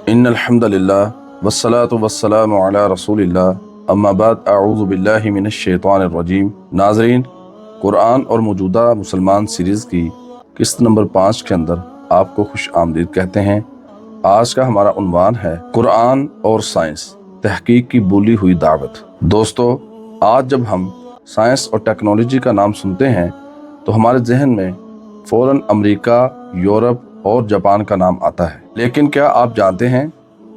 ان الحمد للہ والصلاۃ والسلام علی رسول اللہ اما بعد اعوذ باللہ من الشیطان الرجیم۔ ناظرین، قرآن اور موجودہ مسلمان سیریز کی قسط نمبر 5 کے اندر آپ کو خوش آمدید کہتے ہیں۔ آج کا ہمارا عنوان ہے قرآن اور سائنس، تحقیق کی بولی ہوئی دعوت۔ دوستو، آج جب ہم سائنس اور ٹیکنالوجی کا نام سنتے ہیں تو ہمارے ذہن میں فوراً امریکہ، یورپ اور جاپان کا نام آتا ہے۔ لیکن کیا آپ جانتے ہیں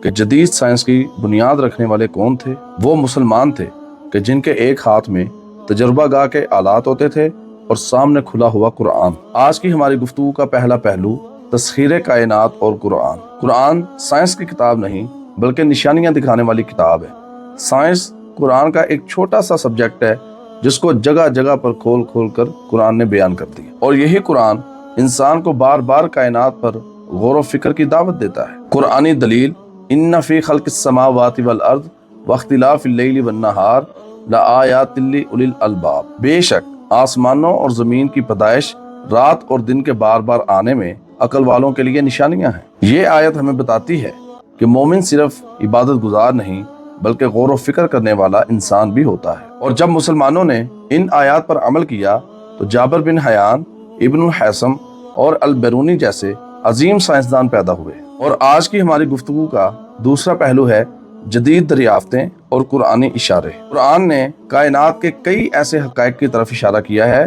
کہ جدید سائنس کی بنیاد رکھنے والے کون تھے؟ وہ مسلمان تھے کہ جن کے ایک ہاتھ میں تجربہ گاہ کے آلات ہوتے تھے اور سامنے کھلا ہوا قرآن۔ آج کی ہماری گفتگو کا پہلا پہلو تسخیر کائنات اور قرآن۔ قرآن سائنس کی کتاب نہیں بلکہ نشانیاں دکھانے والی کتاب ہے۔ سائنس قرآن کا ایک چھوٹا سا سبجیکٹ ہے جس کو جگہ جگہ پر کھول کھول کر قرآن نے بیان کر دیا، اور یہی قرآن انسان کو بار بار کائنات پر غور و فکر کی دعوت دیتا ہے۔ قرآنی دلیل: ان فی خلق السماوات والارض واختلاف اللیل والنہار لآیات لأولی الالباب۔ بے شک آسمانوں اور زمین کی پیدائش، رات اور دن کے بار بار آنے میں عقل والوں کے لیے نشانیاں ہیں۔ یہ آیت ہمیں بتاتی ہے کہ مومن صرف عبادت گزار نہیں بلکہ غور و فکر کرنے والا انسان بھی ہوتا ہے۔ اور جب مسلمانوں نے ان آیات پر عمل کیا تو جابر بن حیان، ابن الحیثم اور البیرونی جیسے عظیم سائنسدان پیدا ہوئے۔ اور آج کی ہماری گفتگو کا دوسرا پہلو ہے جدید دریافتیں اور قرآنی اشارے۔ قرآن نے کائنات کے کئی ایسے حقائق کی طرف اشارہ کیا ہے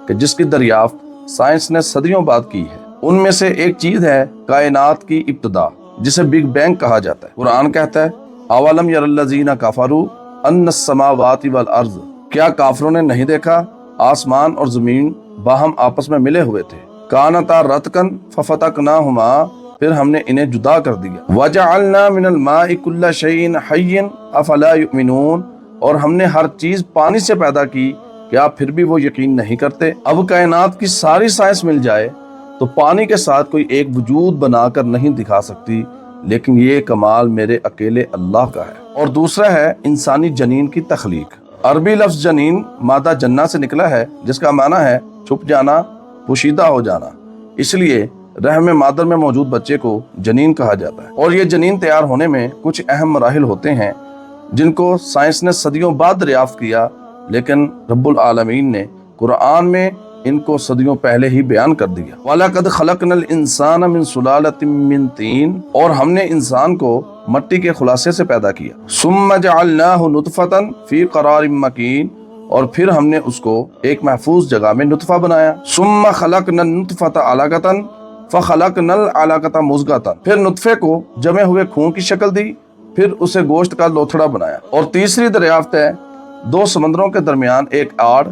کہ جس کی دریافت سائنس نے صدیوں بعد کی ہے۔ ان میں سے ایک چیز ہے کائنات کی ابتدا، جسے بگ بینگ کہا جاتا ہے۔ قرآن کہتا ہے اولم یر الذین کفروا ان السماوات والارض، کیا کافروں نے نہیں دیکھا آسمان اور زمین باہم آپس میں ملے ہوئے تھے۔ کانتا رتقا ففتقناہما، پھر ہم نے انہیں جدا کر دیا۔ وجعلنا من الماء کل شیء حی افلا یؤمنون، اور ہم نے ہر چیز پانی سے پیدا کی، کیا پھر بھی وہ یقین نہیں کرتے؟ اب کائنات کی ساری سائنس مل جائے تو پانی کے ساتھ کوئی ایک وجود بنا کر نہیں دکھا سکتی، لیکن یہ کمال میرے اکیلے اللہ کا ہے۔ اور دوسرا ہے انسانی جنین کی تخلیق۔ عربی لفظ جنین مادہ جنہ سے نکلا ہے، جس کا معنی ہے چھپ جانا، پوشیدہ ہو جانا۔ اس لیے رحم مادر میں موجود بچے کو جنین کہا جاتا ہے۔ اور یہ جنین تیار ہونے میں کچھ اہم مراحل ہوتے ہیں جن کو سائنس نے صدیوں بعد دریافت کیا، لیکن رب العالمین نے قرآن میں ان کو صدیوں پہلے ہی بیان کر دیا۔ وَلَقَدْ خَلَقْنَا الْإِنسَانَ مِنْ سُلَالَةٍ مِّن طِينٍ، اور ہم نے انسان کو مٹی کے خلاصے سے پیدا کیا۔ ثُمَّ جَعَلْنَاهُ نُطْفَةً فِي قَرَارٍ مَّكِينٍ، اور پھر ہم نے اس کو ایک محفوظ جگہ میں نطفہ بنایا۔ ثُمَّ خَلَقْنَا النُّطْفَةَ عَلَقَةً فَخَلَقْنَا الْعَلَقَةَ مُضْغَةً، پھر نطفے کو جمے ہوئے خون کی شکل دی، پھر اسے گوشت کا لوتھڑا بنایا۔ اور تیسری دریافت ہے دو سمندروں کے درمیان ایک آڑ،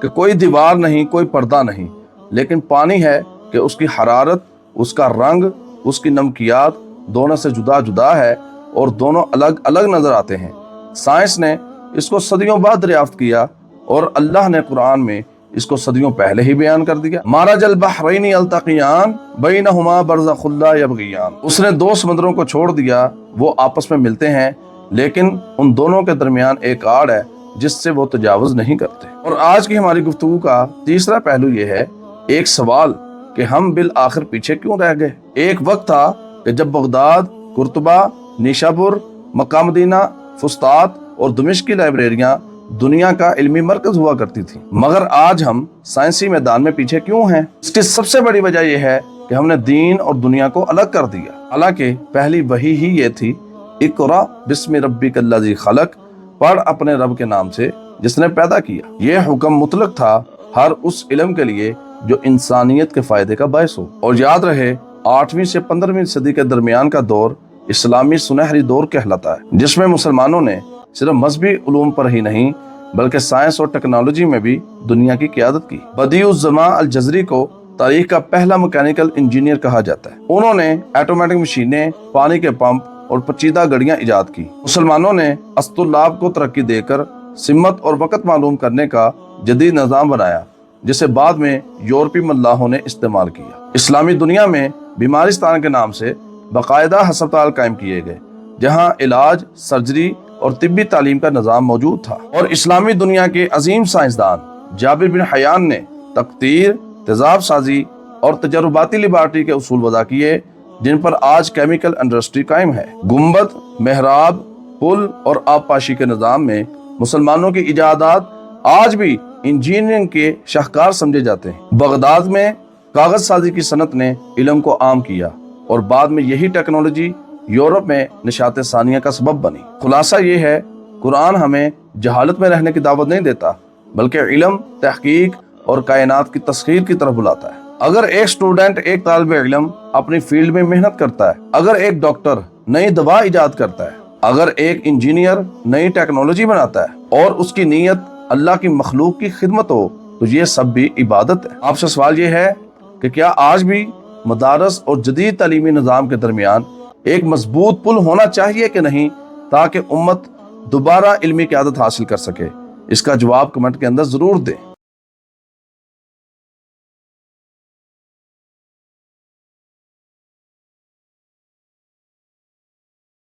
کہ کوئی دیوار نہیں، کوئی پردہ نہیں، لیکن پانی ہے کہ اس کی حرارت، اس کا رنگ، اس کی نمکیات دونوں سے جدا جدا ہے اور دونوں الگ الگ نظر آتے ہیں۔ سائنس نے اس کو صدیوں بعد دریافت کیا اور اللہ نے قرآن میں اس کو صدیوں پہلے ہی بیان کر دیا۔ مرج البحرین یلتقیان بینہما برزخ لا یبغیان، اس نے دو سمندروں کو چھوڑ دیا، وہ آپس میں ملتے ہیں لیکن ان دونوں کے درمیان ایک آڑ ہے جس سے وہ تجاوز نہیں کرتے۔ اور آج کی ہماری گفتگو کا تیسرا پہلو یہ ہے ایک سوال کہ ہم بالآخر پیچھے کیوں رہ گئے۔ ایک وقت تھا کہ جب بغداد، قرطبہ، نیشابور، مکہ مدینہ، فسطاط اور دمشق کی لائبریریاں دنیا کا علمی مرکز ہوا کرتی تھی، مگر آج ہم سائنسی میدان میں پیچھے کیوں ہیں؟ اس کی سب سے بڑی وجہ یہ ہے کہ ہم نے دین اور دنیا کو الگ کر دیا۔ حالانکہ پہلی وحی ہی یہ تھی اقرا بسم ربک الذی خلق، پڑھ اپنے رب کے نام سے جس نے پیدا کیا۔ یہ حکم مطلق تھا ہر اس علم کے لیے جو انسانیت کے فائدے کا باعث ہو۔ اور یاد رہے 8ویں سے 15ویں صدی کے درمیان کا دور اسلامی سنہری دور کہلاتا ہے، جس میں مسلمانوں نے صرف مذہبی علوم پر ہی نہیں بلکہ سائنس اور ٹیکنالوجی میں بھی دنیا کی قیادت کی۔ بدیع الزماں الجزری کو تاریخ کا پہلا مکینیکل انجینئر کہا جاتا ہے۔ انہوں نے ایٹومیٹک مشینیں، پانی کے پمپ اور پیچیدہ گڑیاں ایجاد کی۔ مسلمانوں نے اسطلاب کو ترقی دے کر سمت اور وقت معلوم کرنے کا جدید نظام بنایا، جسے بعد میں یورپی ملاحوں نے استعمال کیا۔ اسلامی دنیا میں بیمارستان کے نام سے باقاعدہ ہسپتال قائم کیے گئے جہاں علاج، سرجری اور طبی تعلیم کا نظام موجود تھا۔ اور اسلامی دنیا کے عظیم سائنسدان جابر بن حیان نے تقدیر، تیزاب سازی اور تجرباتی لیبارٹری کے اصول وضع کیے جن پر آج کیمیکل انڈسٹری قائم ہے۔ گنبد، محراب، پل اور آبپاشی کے نظام میں مسلمانوں کی ایجادات آج بھی انجینئرنگ کے شاہکار سمجھے جاتے ہیں۔ بغداد میں کاغذ سازی کی صنعت نے علم کو عام کیا اور بعد میں یہی ٹیکنالوجی یورپ میں نشاط ثانیہ کا سبب بنی۔ خلاصہ یہ ہے، قرآن ہمیں جہالت میں رہنے کی دعوت نہیں دیتا، بلکہ علم، تحقیق اور کائنات کی تسخیر کی طرف بلاتا ہے۔ اگر ایک اسٹوڈنٹ، ایک طالب علم اپنی فیلڈ میں محنت کرتا ہے، اگر ایک ڈاکٹر نئی دوا ایجاد کرتا ہے، اگر ایک انجینئر نئی ٹیکنالوجی بناتا ہے اور اس کی نیت اللہ کی مخلوق کی خدمت ہو، تو یہ سب بھی عبادت ہے۔ آپ سے سوال یہ ہے کہ کیا آج بھی مدارس اور جدید تعلیمی نظام کے درمیان ایک مضبوط پل ہونا چاہیے کہ نہیں، تاکہ امت دوبارہ علمی قیادت حاصل کر سکے؟ اس کا جواب کمنٹ کے اندر ضرور دیں۔